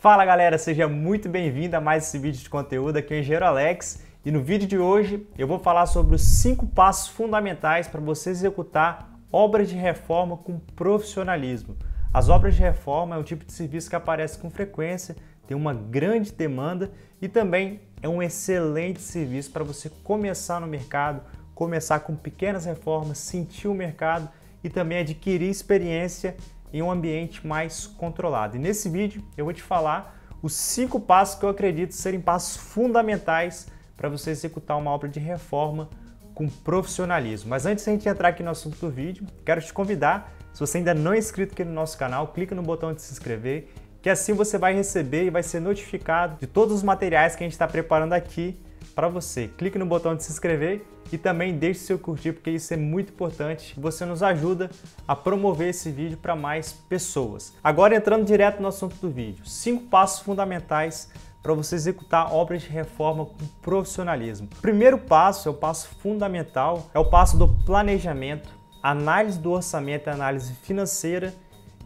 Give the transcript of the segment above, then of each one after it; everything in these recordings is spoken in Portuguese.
Fala galera, seja muito bem-vindo a mais esse vídeo de conteúdo. Aqui é o Engenheiro Alex e no vídeo de hoje eu vou falar sobre os 5 passos fundamentais para você executar obras de reforma com profissionalismo. As obras de reforma é um tipo de serviço que aparece com frequência, tem uma grande demanda e também é um excelente serviço para você começar no mercado, começar com pequenas reformas, sentir o mercado e também adquirir experiência em um ambiente mais controlado. E nesse vídeo eu vou te falar os 5 passos que eu acredito serem passos fundamentais para você executar uma obra de reforma com profissionalismo. Mas antes de a gente entrar aqui no assunto do vídeo, quero te convidar, se você ainda não é inscrito aqui no nosso canal, clica no botão de se inscrever, que assim você vai receber e vai ser notificado de todos os materiais que a gente está preparando aqui para você. Clique no botão de se inscrever e também deixe seu curtir, porque isso é muito importante. Você nos ajuda a promover esse vídeo para mais pessoas. Agora entrando direto no assunto do vídeo. 5 passos fundamentais para você executar obras de reforma com profissionalismo. O primeiro passo, é o passo fundamental, é o passo do planejamento, análise do orçamento, análise financeira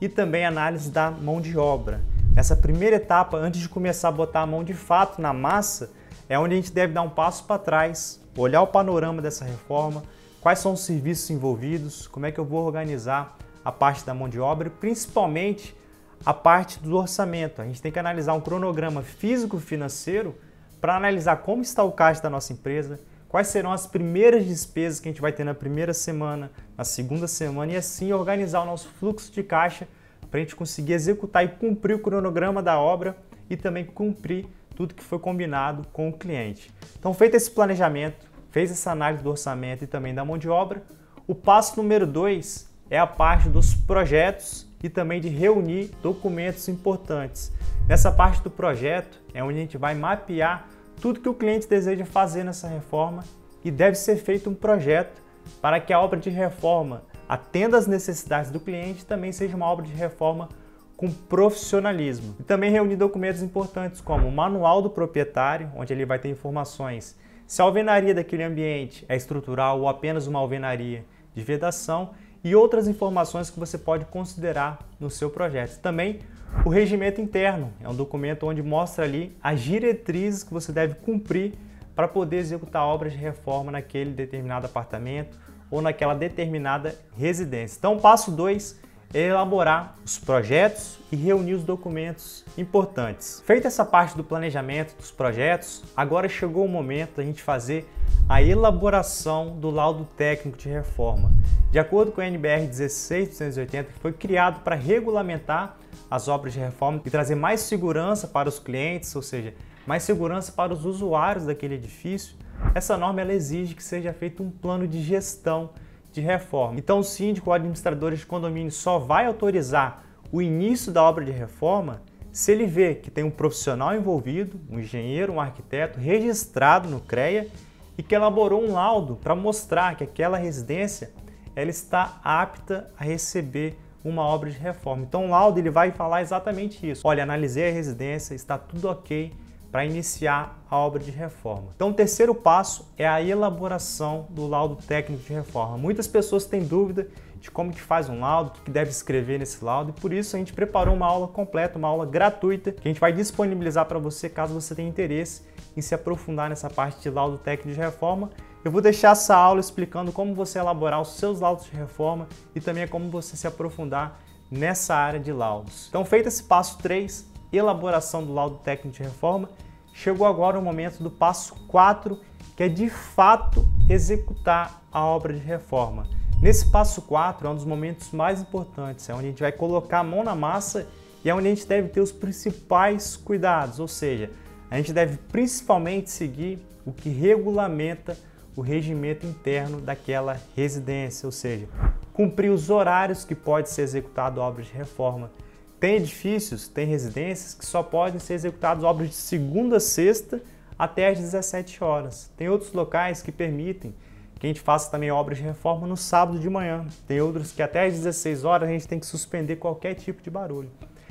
e também análise da mão de obra. Nessa primeira etapa, antes de começar a botar a mão de fato na massa, é onde a gente deve dar um passo para trás, olhar o panorama dessa reforma, quais são os serviços envolvidos, como é que eu vou organizar a parte da mão de obra e principalmente a parte do orçamento. A gente tem que analisar um cronograma físico-financeiro para analisar como está o caixa da nossa empresa, quais serão as primeiras despesas que a gente vai ter na primeira semana, na segunda semana e assim organizar o nosso fluxo de caixa para a gente conseguir executar e cumprir o cronograma da obra e também cumprir tudo que foi combinado com o cliente. Então, feito esse planejamento, fez essa análise do orçamento e também da mão de obra, o passo número 2 é a parte dos projetos e também de reunir documentos importantes. Nessa parte do projeto é onde a gente vai mapear tudo que o cliente deseja fazer nessa reforma e deve ser feito um projeto para que a obra de reforma atenda às necessidades do cliente e também seja uma obra de reforma com profissionalismo. E também reunir documentos importantes como o manual do proprietário, onde ele vai ter informações se a alvenaria daquele ambiente é estrutural ou apenas uma alvenaria de vedação e outras informações que você pode considerar no seu projeto. Também o regimento interno, é um documento onde mostra ali as diretrizes que você deve cumprir para poder executar obras de reforma naquele determinado apartamento ou naquela determinada residência. Então, o passo 2 é elaborar os projetos e reunir os documentos importantes. Feita essa parte do planejamento dos projetos, agora chegou o momento da gente fazer a elaboração do laudo técnico de reforma. De acordo com a NBR 16280, que foi criado para regulamentar as obras de reforma e trazer mais segurança para os clientes, ou seja, mais segurança para os usuários daquele edifício, essa norma ela exige que seja feito um plano de gestão de reforma. Então o síndico ou administrador de condomínio só vai autorizar o início da obra de reforma se ele vê que tem um profissional envolvido, um engenheiro, um arquiteto registrado no CREA e que elaborou um laudo para mostrar que aquela residência ela está apta a receber uma obra de reforma. Então o laudo ele vai falar exatamente isso. Olha, analisei a residência, está tudo ok para iniciar a obra de reforma. Então o terceiro passo é a elaboração do laudo técnico de reforma. Muitas pessoas têm dúvida de como que faz um laudo, o que deve escrever nesse laudo e por isso a gente preparou uma aula completa, uma aula gratuita que a gente vai disponibilizar para você caso você tenha interesse em se aprofundar nessa parte de laudo técnico de reforma. Eu vou deixar essa aula explicando como você elaborar os seus laudos de reforma e também como você se aprofundar nessa área de laudos. Então feito esse passo 3, elaboração do laudo técnico de reforma, chegou agora o momento do passo 4, que é de fato executar a obra de reforma. Nesse passo 4 é um dos momentos mais importantes, é onde a gente vai colocar a mão na massa e é onde a gente deve ter os principais cuidados, ou seja, a gente deve principalmente seguir o que regulamenta o regimento interno daquela residência, ou seja, cumprir os horários que pode ser executado a obra de reforma. Tem edifícios, tem residências que só podem ser executadas obras de segunda a sexta até às 17 horas. Tem outros locais que permitem que a gente faça também obras de reforma no sábado de manhã. Tem outros que até às 16 horas a gente tem que suspender qualquer tipo de barulho.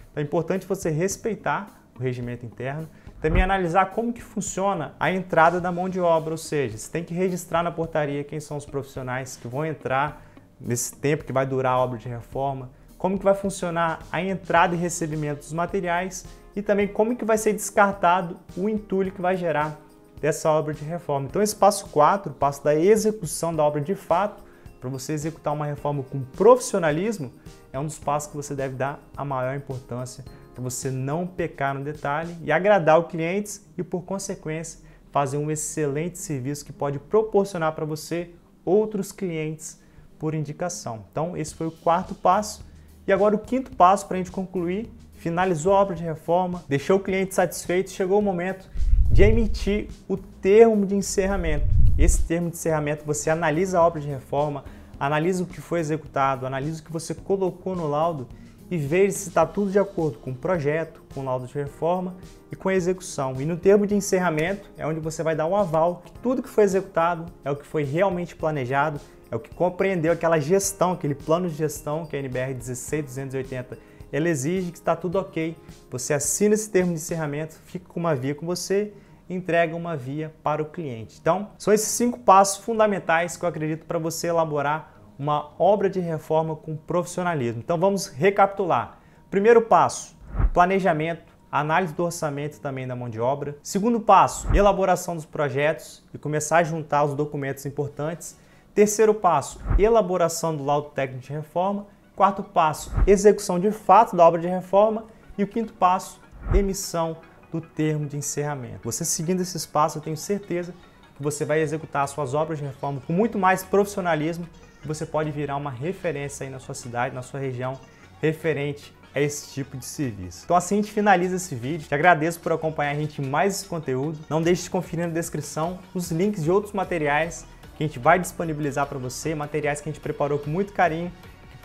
Então é importante você respeitar o regimento interno, também analisar como que funciona a entrada da mão de obra, ou seja, você tem que registrar na portaria quem são os profissionais que vão entrar nesse tempo que vai durar a obra de reforma, como que vai funcionar a entrada e recebimento dos materiais e também como que vai ser descartado o entulho que vai gerar dessa obra de reforma. Então esse passo 4, o passo da execução da obra de fato, para você executar uma reforma com profissionalismo, é um dos passos que você deve dar a maior importância para você não pecar no detalhe e agradar os clientes e, por consequência, fazer um excelente serviço que pode proporcionar para você outros clientes por indicação. Então esse foi o 4º passo. E agora o 5º passo para a gente concluir: finalizou a obra de reforma, deixou o cliente satisfeito, chegou o momento de emitir o termo de encerramento. Esse termo de encerramento, você analisa a obra de reforma, analisa o que foi executado, analisa o que você colocou no laudo e veja se está tudo de acordo com o projeto, com o laudo de reforma e com a execução. E no termo de encerramento é onde você vai dar um aval que tudo que foi executado é o que foi realmente planejado, é o que compreendeu aquela gestão, aquele plano de gestão que a NBR 16280 ela exige, que está tudo ok. Você assina esse termo de encerramento, fica com uma via com você e entrega uma via para o cliente. Então, são esses 5 passos fundamentais que eu acredito para você elaborar uma obra de reforma com profissionalismo. Então, vamos recapitular. Primeiro passo, planejamento, análise do orçamento e também da mão de obra. Segundo passo, elaboração dos projetos e começar a juntar os documentos importantes. Terceiro passo, elaboração do laudo técnico de reforma. 4º passo, execução de fato da obra de reforma. E o 5º passo, emissão do termo de encerramento. Você seguindo esses passos, eu tenho certeza que você vai executar suas obras de reforma com muito mais profissionalismo e você pode virar uma referência aí na sua cidade, na sua região, referente a esse tipo de serviço. Então assim a gente finaliza esse vídeo. Te agradeço por acompanhar a gente em mais esse conteúdo. Não deixe de conferir na descrição os links de outros materiais que a gente vai disponibilizar para você, materiais que a gente preparou com muito carinho,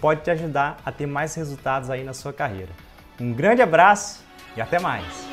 pode te ajudar a ter mais resultados aí na sua carreira. Um grande abraço e até mais!